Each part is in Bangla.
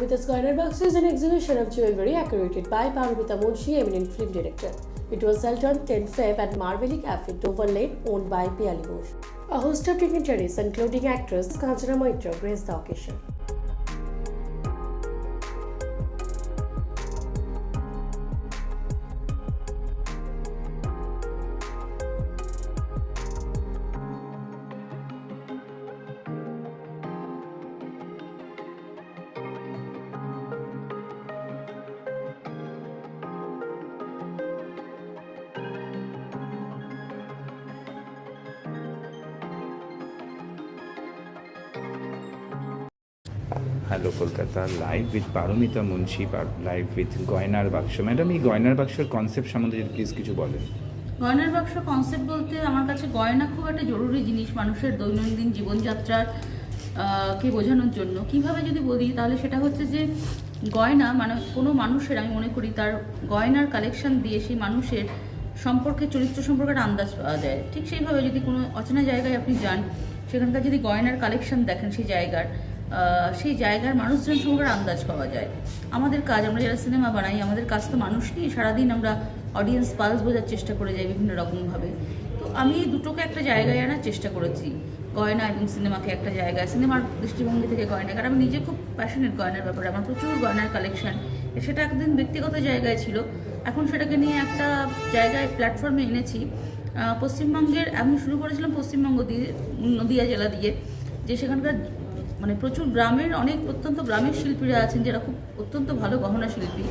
Paramita's Corner Box is an exhibition of jewelry curated by Paramita Munshi, eminent film director. It was held on 10 Feb at Marvelli Cafe, Dover Lane, owned by Piali Ghosh. A host of dignitaries, including actress Kanchana Moitra, graced the occasion. Hello Kolkata, live with Paromita Munshi, live with গয়নার বাক্স। ম্যাডাম, এই গয়নার বাক্সের কনসেপ্ট সম্বন্ধে যদি প্লিজ কিছু বলেন। গয়নার বাক্স কনসেপ্ট বলতে আমার কাছে গয়না খুব একটা জরুরি জিনিস মানুষের দৈনন্দিন জীবনযাত্রার কে বোঝানোর জন্য। কিভাবে যদি বলি তাহলে সেটা হচ্ছে যে গয়না মানে কোনো মানুষের, আমি মনে করি তার গয়নার কালেকশন দিয়ে সেই মানুষের সম্পর্কে, চরিত্র সম্পর্কে একটা আন্দাজ পাওয়া যায়। ঠিক সেইভাবে যদি কোনো অচেনা জায়গায় আপনি যান, সেখানকার যদি গয়নার কালেকশন দেখেন সেই জায়গার মানুষজন সম্পর্কে আন্দাজ পাওয়া যায়। আমাদের কাজ, আমরা যারা সিনেমা বানাই, আমাদের কাজ তো মানুষ নিয়ে সারাদিন আমরা অডিয়েন্স পালস বোঝার চেষ্টা করে যাই বিভিন্ন রকমভাবে। তো আমি এই দুটোকে একটা জায়গায় আনার চেষ্টা করেছি, গয়না এবং সিনেমাকে একটা জায়গায়, সিনেমার দৃষ্টিভঙ্গি থেকে গয়না। কারণ আমি নিজে খুব প্যাশনেট গয়নার ব্যাপারে, আমার প্রচুর গয়নার কালেকশন। সেটা একদিন ব্যক্তিগত জায়গায় ছিল, এখন সেটাকে নিয়ে একটা জায়গায় প্ল্যাটফর্মে এনেছি। পশ্চিমবঙ্গের আমি শুরু করেছিলাম পশ্চিমবঙ্গ দিয়ে, নদিয়া জেলা দিয়ে, যে সেখানকার মানে প্রচুর গ্রামের অত্যন্ত গ্রামের শিল্পীরা আছেন যারা অত্যন্ত ভালো গহনা শিল্পী,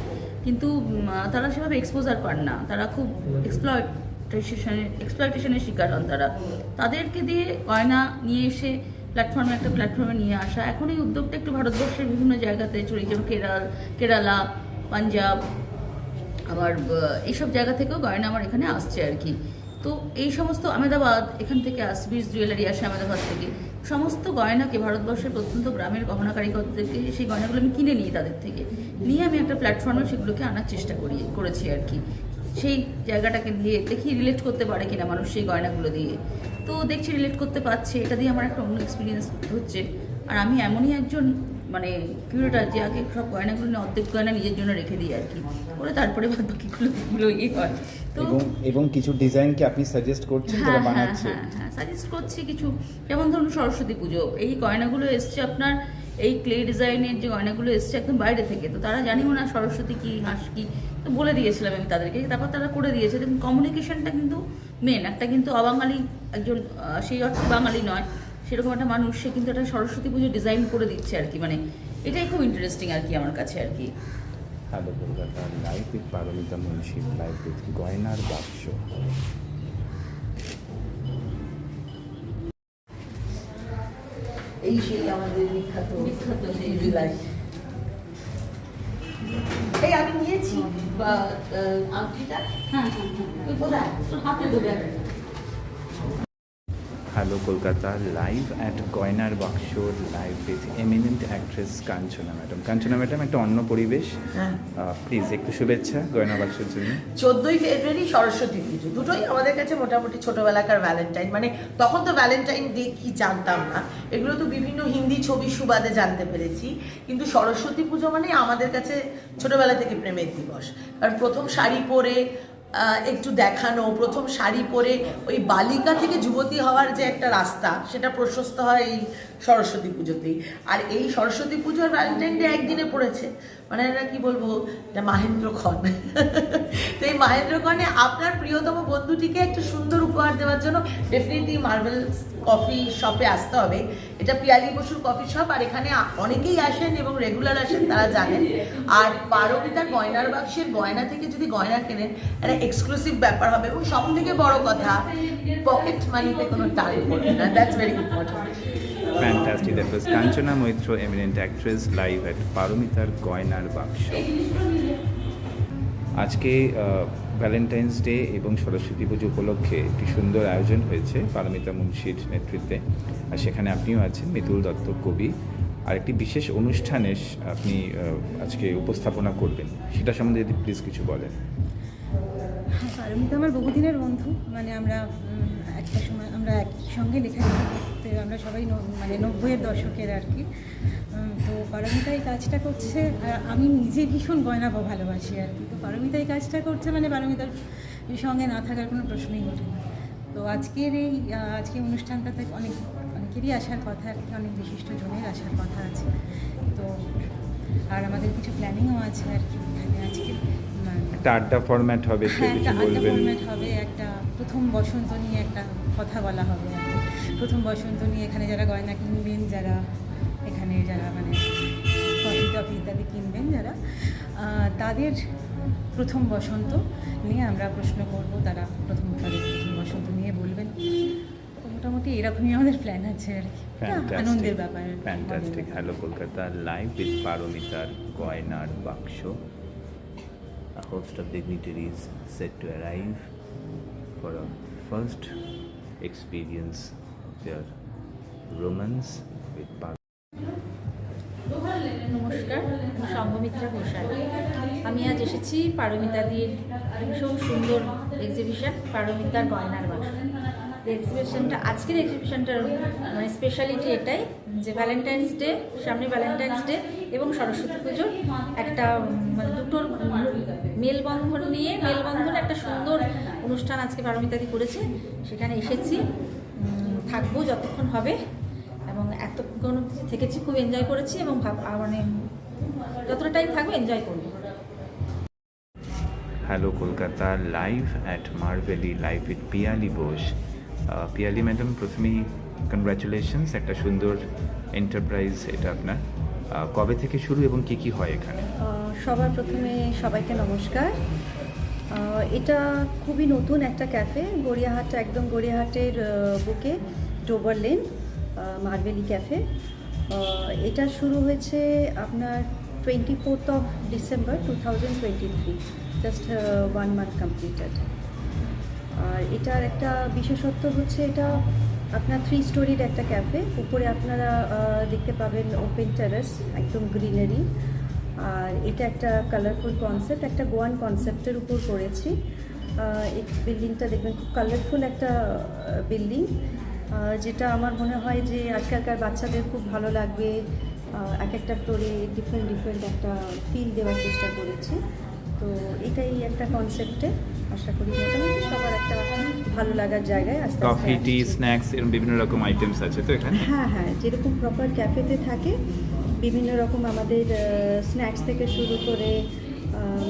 কিন্তু তারা সেভাবে এক্সপোজার পান না, তারা খুব এক্সপ্লয়টেশনের শিকার হন। তাদেরকে দিয়ে গয়না নিয়ে এসে একটা প্ল্যাটফর্মে নিয়ে আসা। এখন এই উদ্যোগটা একটু ভারতবর্ষের বিভিন্ন জায়গাতে ছড়িয়ে, যেমন কেরালা, পাঞ্জাব, আবার এইসব জায়গা থেকেও গয়না আমার এখানে আসছে আর কি। তো এই সমস্ত আহমেদাবাদ, এখান থেকে আসবিস জুয়েলারি আসে আহমেদাবাদ থেকে, সমস্ত গয়নাকে ভারতবর্ষের প্রত্যন্ত গ্রামের গহনা কারিগরদেরকে সেই গয়নাগুলো আমি কিনে নিই, তাদের থেকে নিয়ে আমি একটা প্ল্যাটফর্মে সেগুলোকে আনার চেষ্টা করেছি আর কি। সেই জায়গাটাকে দিয়ে দেখি রিলেট করতে পারে কিনা মানুষ সেই গয়নাগুলো দিয়ে। তো দেখছি রিলেট করতে পারছে, এটা দিয়ে আমার একটা অন্য এক্সপিরিয়েন্স হচ্ছে। আর আমি এমনই একজন মানে কিউরেটার যে আগে সব গয়নাগুলো নিয়ে অর্ধেক গয়না নিজের জন্য রেখে দিই আর কি, করে তারপরে বাদ বাকিগুলো হয়। তো এবং কিছু ডিজাইন কি আপনি সাজেস্ট করছেন যারা বানাচ্ছে? হ্যাঁ, সাজেস্ট করছি কিছু। যেমন ধরুন সরস্বতী পুজো, এই গয়নাগুলো এসছে আপনার, এই ক্লে ডিজাইনের যে গয়নাগুলো এসছে একদম বাইরে থেকে, তো তারা জানিও না সরস্বতী কি, হাঁস কি, তো বলে দিয়েছিলাম আমি তাদেরকে, তারপর তারা করে দিয়েছে। দেখুন, কমিউনিকেশনটা কিন্তু মেন। একটা কিন্তু অবাঙালি একজন, সেই অর্থে বাঙালি নয়, সেরকম একটা মানুষ, সে কিন্তু একটা সরস্বতী পুজো ডিজাইন করে দিচ্ছে আর কি। মানে এটাই খুব ইন্টারেস্টিং আর কি আমার কাছে আর কি। Hello Kolkata, live with Paromita Munshi, live with গয়নার বাক্স। এই সেই আমাদের বিখ্যাত সেই জুলাই। এই আমি নিয়েছি আংটিটা। হ্যাঁ, কোথায়? হাতে ধরে। হ্যালো কলকাতা, লাইভ অ্যাট গয়নার বাক্স, live with eminent actress Kanchana madam. Kanchana madam, একটা অন্য পরিবেশ, প্লিজ একটু শুভেচ্ছা গয়নার বাক্সের জন্য। 14ই ফেব্রুয়ারি সরস্বতী পুজো, দুটোই আমাদের কাছে মোটামুটি ছোটবেলাকার ভ্যালেন্টাইন। মানে তখন তো ভ্যালেন্টাইন ডে কি জানতাম না, এগুলো তো বিভিন্ন হিন্দি ছবির সুবাদে জানতে পেরেছি। কিন্তু সরস্বতী পুজো মানে আমাদের কাছে ছোটবেলা থেকে প্রেমের দিবস। কারণ প্রথম শাড়ি পরে একটু দেখানো, প্রথম শাড়ি পরে ওই বালিকা থেকে যুবতী হওয়ার যে একটা রাস্তা, সেটা প্রশস্ত হয় এই সরস্বতী পুজোতেই। আর এই সরস্বতী পুজোর ভ্যালেন্টাইন ডে একদিনে পড়েছে, মানে এটা কি বলবো, এটা মাহেন্দ্রক্ষণ। তো এই মাহেন্দ্রক্ষণে আপনার প্রিয়তম বন্ধুটিকে একটা সুন্দর উপহার দেওয়ার জন্য ডেফিনেটলি মার্বেল কফি শপে আসতে হবে। এটা পিয়ালি বসুর কফি শপ, আর এখানে অনেকেই আসেন এবং রেগুলার আসেন, তারা জানেন। আর পারমিতার গয়নার বাক্সের গয়না থেকে যদি গয়না কেনেন, একটা এক্সক্লুসিভ ব্যাপার হবে। এবং সব থেকে বড় কথা, পকেট মানিতে কোনো টান পড়বে না। That's very important. Fantastic. That was Kanchana Moitra, eminent actress, live at পারমিতার গয়নার বাক্স। আজকে ভ্যালেন্টাইন্স ডে এবং সরস্বতী পুজো উপলক্ষে একটি সুন্দর আয়োজন হয়েছে পারমিতা মুন্সির নেতৃত্বে, আর সেখানে আপনিও আছেন, মিতুল দত্ত কবি। আর একটি বিশেষ অনুষ্ঠানে আপনি আজকে উপস্থাপনা করবেন, সেটা সম্বন্ধে যদি প্লিজ কিছু বলেন। পারমিতা আমার বহুদিনের বন্ধু, মানে আমরা একটা সময় আমরা আমরা একই সঙ্গে লেখালেখি করতে, আমরা সবাই মানে 90-এর দশকের আর কি। তো পারমিতা এই কাজটা করছে, আর আমি নিজে ভীষণ গয়না ভালোবাসি আর কি। তো পারমিতা এই কাজটা করছে মানে পারমিতার সঙ্গে না থাকার কোনো প্রশ্নই ওঠে না। তো আজকের অনুষ্ঠানটাতে অনেকেরই আসার কথা আর কি, অনেক বিশিষ্ট জনের আসার কথা আছে। তো আর আমাদের কিছু প্ল্যানিংও আছে আর কি এখানে আজকে। একটা আড্ডা ফরম্যাট হবে, একটু হ্যাঁ, কিছু একটা আড্ডা বলবেন? ফরম্যাট হবে, একটা প্রথম বসন্ত নিয়ে একটা কথা বলা হবে আর কি। প্রথম বসন্ত নিয়ে এখানে যারা গয়না কিনবেন, যারা মানে কফি টফি ইত্যাদি কিনবেন যারা, তাদের প্রথম বসন্ত নিয়ে আমরা প্রশ্ন করব, তাদের প্রথম বসন্ত নিয়ে বলবেন। তো মোটামুটি এরকমই আমাদের প্ল্যান আছে আর কি। আনন্দের ব্যাপার। Fantastic. Hello Kolkata live with পারমিতার গয়নার বাক্স। A host of dignitaries set to arrive for a first experience their romance with নমস্কার, আমি সঙ্গমিত্রা ঘোষাল। আমি আজ এসেছি পারমিতাদির ভীষণ সুন্দর এক্সিবিশন পারমিতার গয়নার বাক্স। এক্সিবিশনটা, আজকের এক্সিবিশনটার মানে স্পেশালিটি এটাই যে ভ্যালেন্টাইন্স ডে, সামনে ভ্যালেন্টাইন্স ডে এবং সরস্বতী পুজোর একটা মানে দুটোর মেলবন্ধনে একটা সুন্দর অনুষ্ঠান আজকে পারমিতাদি করেছে। সেখানে এসেছি, থাকবো যতক্ষণ হবে এবং এতক্ষণ থেকেছি, খুব এনজয় করেছি এবং মানে যতটা টাইম থাকবে এনজয় করবো। Hello Kolkata live at Marvelly live with Piyali Bose. Piyali madam, প্রথমেই কনগ্র্যাচুলেশনস, একটা সুন্দর এন্টারপ্রাইজ এটা আপনার। কবে থেকে শুরু এবং কি কি হয় এখানে? সবার প্রথমে সবাইকে নমস্কার। এটা খুবই নতুন একটা ক্যাফে, গড়িয়াহাট, একদম গড়িয়াহাটের বুকে ডোভার লেন, মার্ভেলি ক্যাফে। এটা শুরু হয়েছে আপনার 24th of December 2023, just 1 month completed. আর এটার একটা বিশেষত্ব হচ্ছে এটা আপনার 3 স্টোরির একটা ক্যাফে। উপরে আপনারা দেখতে পাবেন ওপেন টেরেস, একদম গ্রিনারি। আর এটা একটা কালারফুল কনসেপ্ট, একটা গোয়ান কনসেপ্টের উপর করেছি। এই বিল্ডিংটা দেখবেন খুব কালারফুল একটা বিল্ডিং, যেটা আমার মনে হয় যে আজকালকার বাচ্চাদের খুব ভালো লাগবে। এক একটা ফ্লোরে ডিফারেন্ট একটা ফিল দেওয়ার চেষ্টা করেছি। তো এটাই একটা কনসেপ্টে আশা করি মোটামুটি সবার একটা ভালো লাগার জায়গায় আস্তে আস্তে কফি, টি, স্ন্যাক্স এরকম বিভিন্ন রকম আইটেমস আছে তো এখানে? হ্যাঁ, যেরকম প্রপার ক্যাফেতে থাকে বিভিন্ন রকম আমাদের স্ন্যাক্স থেকে শুরু করে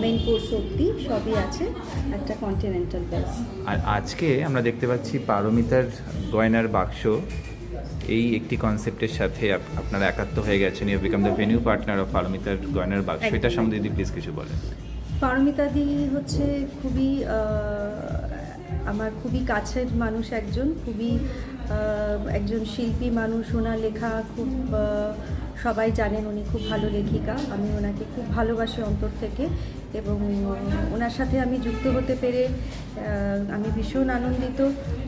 মেইন কোর্স অবধি সবই আছে, একটা কন্টিনেন্টাল বেস। আর আজকে আমরা দেখতে পাচ্ছি পারমিতার গয়নার বাক্স, এই একটি কনসেপ্টের সাথে আপনারা একাত্ম হয়ে গেছেন। You become the venue partner of পারমিতার গয়নার বাক্স। এটা সম্বন্ধে যদি প্লিজ কিছু বলেন। পারমিতাদি হচ্ছে খুবই আমার খুবই কাছের মানুষ, একজন শিল্পী মানুষ। ওনার লেখা খুব সবাই জানেন, উনি খুব ভালো লেখিকা। আমি ওনাকে খুব ভালোবাসি অন্তর থেকে এবং ওনার সাথে আমি যুক্ত হতে পেরে আমি ভীষণ আনন্দিত।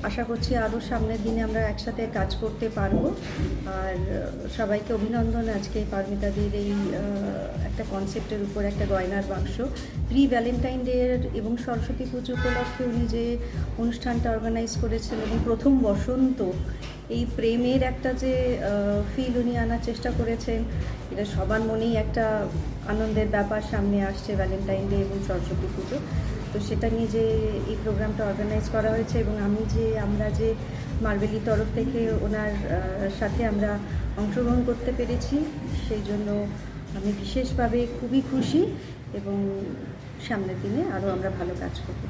আশা করছি আরও সামনের দিনে আমরা একসাথে কাজ করতে পারবো। আর সবাইকে অভিনন্দন আজকে পারমিতাদির এই একটা কনসেপ্টের উপর একটা গয়নার বাক্স। প্রি ভ্যালেন্টাইন ডে এবং সরস্বতী পুজো উপলক্ষে উনি যে অনুষ্ঠানটা অর্গানাইজ করেছেন এবং প্রথম বসন্ত, এই প্রেমের একটা যে ফিল উনি আনার চেষ্টা করেছেন, এটা সবার মনেই একটা আনন্দের ব্যাপার সামনে আসছে ভ্যালেন্টাইন ডে এবং সরস্বতী পুজো। তো সেটা নিয়ে যে এই প্রোগ্রামটা অর্গানাইজ করা হয়েছে এবং আমরা যে মার্ভেলি তরফ থেকে ওনার সাথে আমরা অংশগ্রহণ করতে পেরেছি, সেই জন্য আমি বিশেষভাবে খুবই খুশি এবং সামনের দিনে আরও আমরা ভালো কাজ করব।